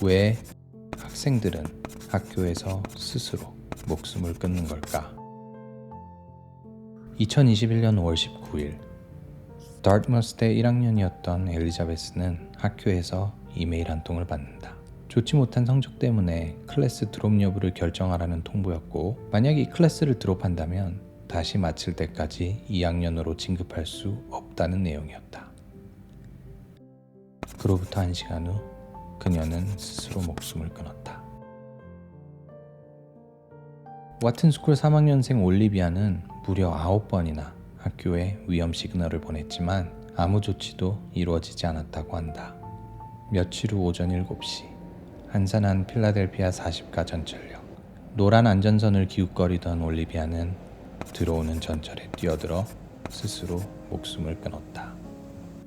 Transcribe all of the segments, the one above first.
왜 학생들은 학교에서 스스로 목숨을 끊는 걸까? 2021년 5월 19일 다트머스대 1학년이었던 엘리자베스는 학교에서 이메일 한 통을 받는다. 좋지 못한 성적 때문에 클래스 드롭 여부를 결정하라는 통보였고, 만약 이 클래스를 드롭한다면 다시 마칠 때까지 2학년으로 진급할 수 없다는 내용이었다. 그로부터 1시간 후 그녀는 스스로 목숨을 끊었다. 와튼스쿨 3학년생 올리비아는 무려 9번이나 학교에 위험 시그널을 보냈지만 아무 조치도 이루어지지 않았다고 한다. 며칠 후 오전 7시 한산한 필라델피아 40가 전철역, 노란 안전선을 기웃거리던 올리비아는 들어오는 전철에 뛰어들어 스스로 목숨을 끊었다.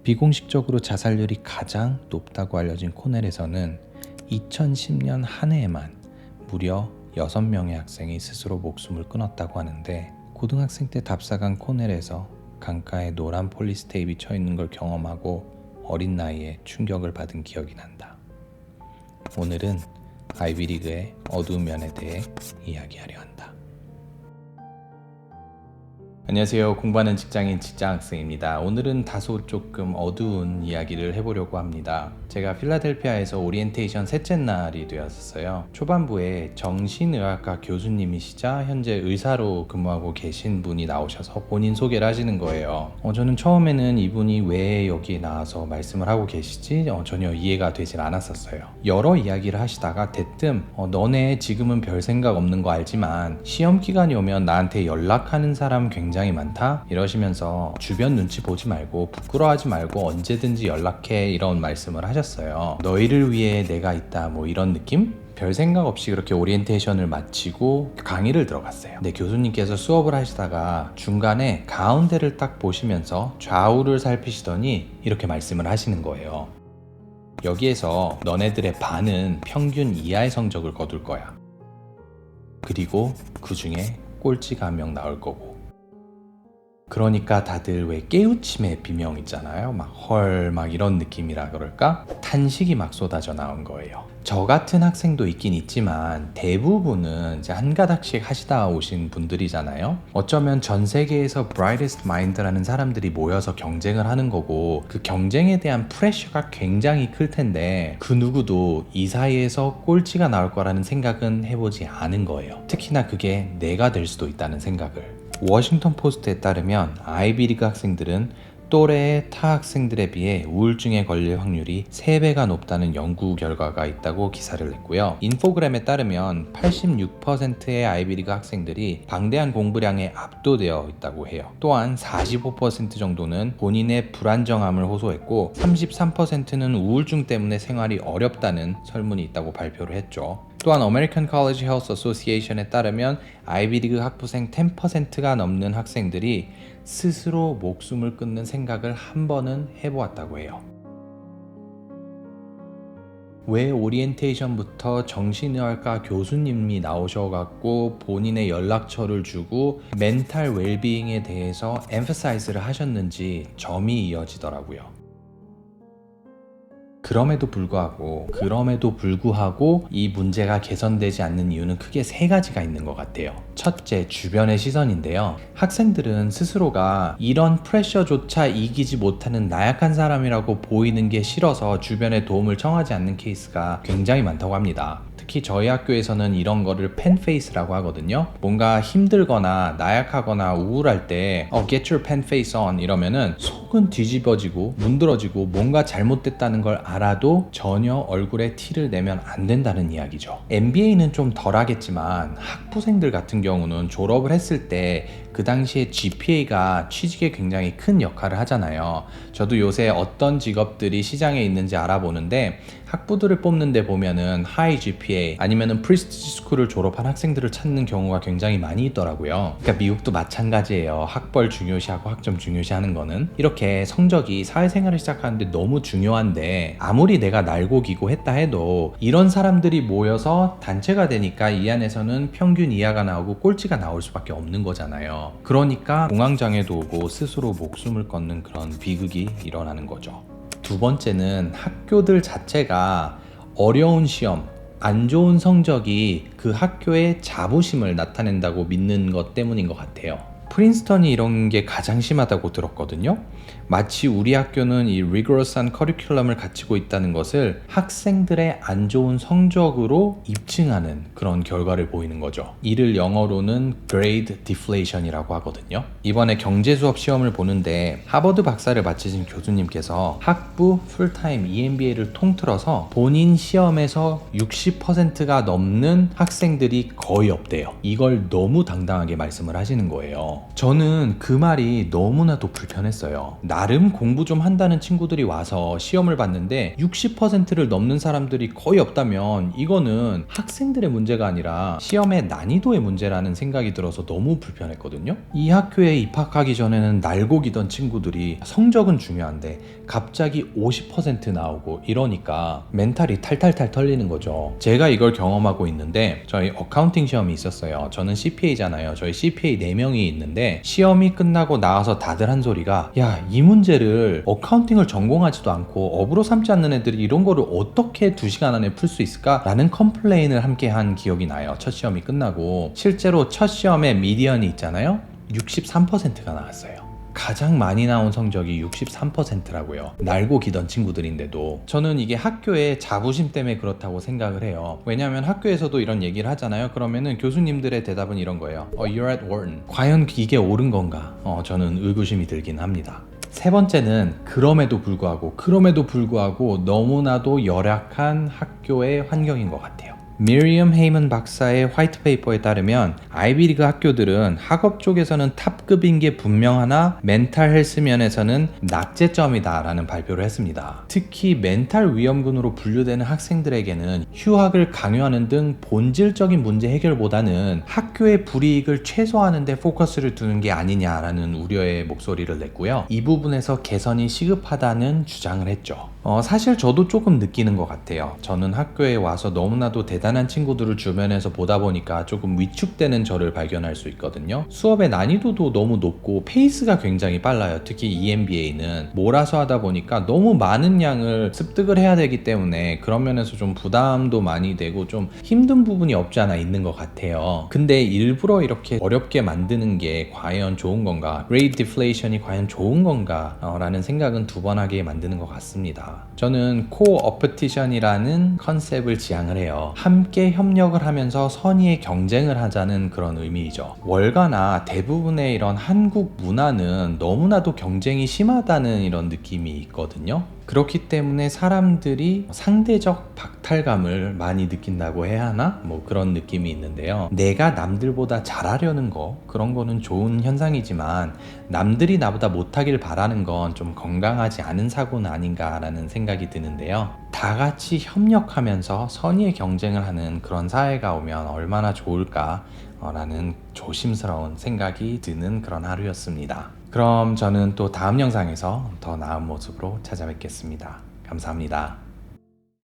비공식적으로 자살률이 가장 높다고 알려진 코넬에서는 2010년 한 해에만 무려 6명의 학생이 스스로 목숨을 끊었다고 하는데, 고등학생 때 답사간 코넬에서 강가에 노란 폴리스 테이프가 쳐 있는 걸 경험하고 어린 나이에 충격을 받은 기억이 난다. 오늘은 아이비리그의 어두운 면에 대해 이야기하려 한다. 안녕하세요. 공부하는 직장인 직장학생입니다. 오늘은 다소 조금 어두운 이야기를 해보려고 합니다. 제가 필라델피아에서 오리엔테이션 셋째 날이 되었어요. 초반부에 정신의학과 교수님이시자 현재 의사로 근무하고 계신 분이 나오셔서 본인 소개를 하시는 거예요. 저는 처음에는 이분이 왜 여기에 나와서 말씀을 하고 계시지 전혀 이해가 되질 않았었어요. 여러 이야기를 하시다가 대뜸 너네 지금은 별 생각 없는 거 알지만 시험 기간이 오면 나한테 연락하는 사람 굉장히 많다? 이러시면서 주변 눈치 보지 말고 부끄러워하지 말고 언제든지 연락해, 이런 말씀을 하셨어요. 너희를 위해 내가 있다, 뭐 이런 느낌? 별 생각 없이 그렇게 오리엔테이션을 마치고 강의를 들어갔어요. 근데 교수님께서 수업을 하시다가 중간에 가운데를 딱 보시면서 좌우를 살피시더니 이렇게 말씀을 하시는 거예요. 여기에서 너네들의 반은 평균 이하의 성적을 거둘 거야. 그리고 그 중에 꼴찌가 한 명 나올 거고. 그러니까 다들 왜 깨우침의 비명 있잖아요. 막 헐, 막 이런 느낌이라 그럴까? 탄식이 막 쏟아져 나온 거예요. 저 같은 학생도 있긴 있지만 대부분은 이제 한 가닥씩 하시다 오신 분들이잖아요. 어쩌면 전 세계에서 brightest mind라는 사람들이 모여서 경쟁을 하는 거고, 그 경쟁에 대한 프레셔가 굉장히 클 텐데 그 누구도 이 사이에서 꼴찌가 나올 거라는 생각은 해보지 않은 거예요. 특히나 그게 내가 될 수도 있다는 생각을. 워싱턴 포스트에 따르면 아이비리그 학생들은 또래의 타 학생들에 비해 우울증에 걸릴 확률이 3배가 높다는 연구 결과가 있다고 기사를 냈고요. 인포그램에 따르면 86%의 아이비리그 학생들이 방대한 공부량에 압도되어 있다고 해요. 또한 45% 정도는 본인의 불안정함을 호소했고 33%는 우울증 때문에 생활이 어렵다는 설문이 있다고 발표를 했죠. 또한 American College Health Association에 따르면 아이비리그 학부생 10%가 넘는 학생들이 스스로 목숨을 끊는 생각을 한 번은 해보았다고 해요. 왜 오리엔테이션부터 정신의학과 교수님이 나오셔갖고 본인의 연락처를 주고 멘탈 웰비잉에 대해서 emphasize를 하셨는지 점이 이어지더라고요. 그럼에도 불구하고 이 문제가 개선되지 않는 이유는 크게 3가지가 있는 것 같아요. 첫째, 주변의 시선인데요. 학생들은 스스로가 이런 프레셔조차 이기지 못하는 나약한 사람이라고 보이는 게 싫어서 주변에 도움을 청하지 않는 케이스가 굉장히 많다고 합니다. 특히 저희 학교에서는 이런 거를 펜페이스라고 하거든요. 뭔가 힘들거나 나약하거나 우울할 때 get your pen face on 이러면은 속은 뒤집어지고 문드러지고 뭔가 잘못됐다는 걸 알아도 전혀 얼굴에 티를 내면 안 된다는 이야기죠. MBA는 좀 덜 하겠지만 학부생들 같은 경우는 졸업을 했을 때 그 당시에 GPA가 취직에 굉장히 큰 역할을 하잖아요. 저도 요새 어떤 직업들이 시장에 있는지 알아보는데 학부들을 뽑는 데 보면은 하이 GPA 아니면은 프리스티지 스쿨을 졸업한 학생들을 찾는 경우가 굉장히 많이 있더라고요. 그러니까 미국도 마찬가지예요. 학벌 중요시하고 학점 중요시하는 거는. 이렇게 성적이 사회생활을 시작하는데 너무 중요한데 아무리 내가 날고기고 했다 해도 이런 사람들이 모여서 단체가 되니까 이 안에서는 평균 이하가 나오고 꼴찌가 나올 수밖에 없는 거잖아요. 그러니까 공황장애도 오고 스스로 목숨을 끊는 그런 비극이 일어나는 거죠. 두 번째는 학교들 자체가 어려운 시험, 안 좋은 성적이 그 학교의 자부심을 나타낸다고 믿는 것 때문인 것 같아요. 프린스턴이 이런 게 가장 심하다고 들었거든요. 마치 우리 학교는 이 리거러스한 커리큘럼을 갖추고 있다는 것을 학생들의 안 좋은 성적으로 입증하는 그런 결과를 보이는 거죠. 이를 영어로는 grade deflation이라고 하거든요. 이번에 경제 수업 시험을 보는데 하버드 박사를 마치신 교수님께서 학부 풀타임 EMBA를 통틀어서 본인 시험에서 60%가 넘는 학생들이 거의 없대요. 이걸 너무 당당하게 말씀을 하시는 거예요. 저는 그 말이 너무나도 불편했어요. 나름 공부 좀 한다는 친구들이 와서 시험을 봤는데 60%를 넘는 사람들이 거의 없다면 이거는 학생들의 문제가 아니라 시험의 난이도의 문제라는 생각이 들어서 너무 불편했거든요. 이 학교에 입학하기 전에는 날고 기던 친구들이 성적은 중요한데 갑자기 50% 나오고 이러니까 멘탈이 탈탈탈 털리는 거죠. 제가 이걸 경험하고 있는데 저희 어카운팅 시험이 있었어요. 저는 CPA잖아요. 저희 CPA 4명이 있는데 시험이 끝나고 나와서 다들 한 소리가 야, 이 문제를 어카운팅을 전공하지도 않고 업으로 삼지 않는 애들이 이런 거를 어떻게 2시간 안에 풀 수 있을까? 라는 컴플레인을 함께 한 기억이 나요. 첫 시험이 끝나고 실제로 첫 시험에 미디언이 있잖아요. 63%가 나왔어요. 가장 많이 나온 성적이 63%라고요. 날고 기던 친구들인데도. 저는 이게 학교의 자부심 때문에 그렇다고 생각을 해요. 왜냐하면 학교에서도 이런 얘기를 하잖아요. 그러면은 교수님들의 대답은 이런 거예요. You're at Wharton. 과연 이게 옳은 건가? 저는 의구심이 들긴 합니다. 세 번째는 그럼에도 불구하고 너무나도 열악한 학교의 환경인 것 같아요. 미리엄 헤이먼 박사의 화이트 페이퍼에 따르면 아이비리그 학교들은 학업 쪽에서는 탑급인 게 분명하나 멘탈 헬스 면에서는 낙제점이다 라는 발표를 했습니다. 특히 멘탈 위험군으로 분류되는 학생들에게는 휴학을 강요하는 등 본질적인 문제 해결보다는 학교의 불이익을 최소화하는 데 포커스를 두는 게 아니냐라는 우려의 목소리를 냈고요. 이 부분에서 개선이 시급하다는 주장을 했죠. 사실 저도 조금 느끼는 것 같아요. 저는 학교에 와서 너무나도 대단한 친구들을 주변에서 보다 보니까 조금 위축되는 저를 발견할 수 있거든요. 수업의 난이도도 너무 높고 페이스가 굉장히 빨라요. 특히 EMBA는 몰아서 하다 보니까 너무 많은 양을 습득을 해야 되기 때문에 그런 면에서 좀 부담도 많이 되고 좀 힘든 부분이 없지 않아 있는 것 같아요. 근데 일부러 이렇게 어렵게 만드는 게 과연 좋은 건가? grade deflation이 과연 좋은 건가? 라는 생각은 두 번 하게 만드는 것 같습니다. 저는 코어퍼티션이라는 컨셉을 지향을 해요. 함께 협력을 하면서 선의의 경쟁을 하자는 그런 의미이죠. 월가나 대부분의 이런 한국 문화는 너무나도 경쟁이 심하다는 이런 느낌이 있거든요. 그렇기 때문에 사람들이 상대적 박탈감을 많이 느낀다고 해야 하나? 뭐 그런 느낌이 있는데요. 내가 남들보다 잘하려는 거, 그런 거는 좋은 현상이지만 남들이 나보다 못하길 바라는 건 좀 건강하지 않은 사고는 아닌가라는 생각이 드는데요. 다 같이 협력하면서 선의의 경쟁을 하는 그런 사회가 오면 얼마나 좋을까? 라는 조심스러운 생각이 드는 그런 하루였습니다. 그럼 저는 또 다음 영상에서 더 나은 모습으로 찾아뵙겠습니다. 감사합니다.